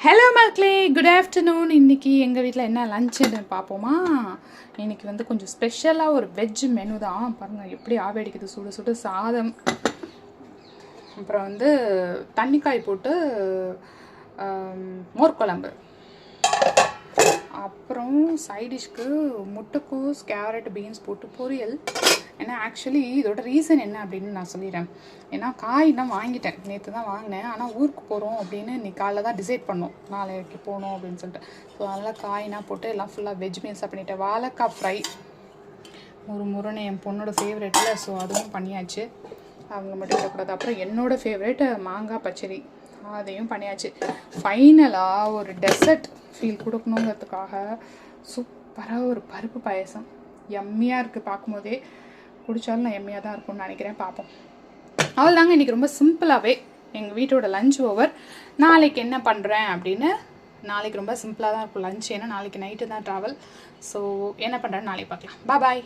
Hello மக்களே, good afternoon. இன்றைக்கி எங்கள் வீட்டில் என்ன லஞ்சுன்னு பார்ப்போமா? இன்றைக்கி வந்து கொஞ்சம் ஸ்பெஷலாக ஒரு வெஜ் மெனு தான். பாருங்கள் எப்படி ஆவி அடிக்குது. சுடு சுடு சாதம், அப்புறம் வந்து தண்ணிக்காய் போட்டு மோர் குழம்பு, அப்புறம் சைடிஷ்க்கு முட்டைக்கோஸ் கேரட் பீன்ஸ் போட்டு பொரியல். ஏன்னா ஆக்சுவலி இதோட ரீசன் என்ன அப்படின்னு நான் சொல்லிடுறேன். ஏன்னா காய் தான் வாங்கிட்டேன், நேற்று தான் வாங்கினேன். ஆனால் ஊருக்கு போகிறோம் அப்படின்னு இன்னைக்கு காலைல தான் டிசைட் பண்ணோம், நாளைக்கு போகணும் அப்படின்னு சொல்லிட்டு. ஸோ அதனால் காய்னா போட்டு எல்லாம் ஃபுல்லாக வெஜ் மீல்ஸாக பண்ணிவிட்டேன். வாழைக்காய் ஃப்ரை முருன்னு என் பொண்ணோட ஃபேவரெட்டில், ஸோ அதுவும் பண்ணியாச்சு. அவங்க மட்டும் இருக்கக்கூடாது. அப்புறம் என்னோடய ஃபேவரெட் மாங்காய் பச்சடி, அதையும் பண்ணியாச்சு. ஃபைனலாக ஒரு டெசர்ட் ஃபீல் கொடுக்கணுங்கிறதுக்காக சூப்பராக ஒரு பருப்பு பாயசம். எம்மியாக இருக்குது. பார்க்கும்போதே குடித்தாலும் நான் எம்மியாக தான் இருக்கும்னு நினைக்கிறேன். பார்ப்போம். அவள் தாங்க இன்றைக்கி ரொம்ப சிம்பிளாகவே எங்கள் வீட்டோட லஞ்ச் ஓவர். நாளைக்கு என்ன பண்ணுறேன் அப்படின்னு, நாளைக்கு ரொம்ப சிம்பிளாக தான் இருக்கும் லஞ்ச். ஏன்னா நாளைக்கு நைட்டு தான் ட்ராவல். ஸோ என்ன பண்ணுறேன்னு நாளைக்கு பார்க்கலாம். பாய்.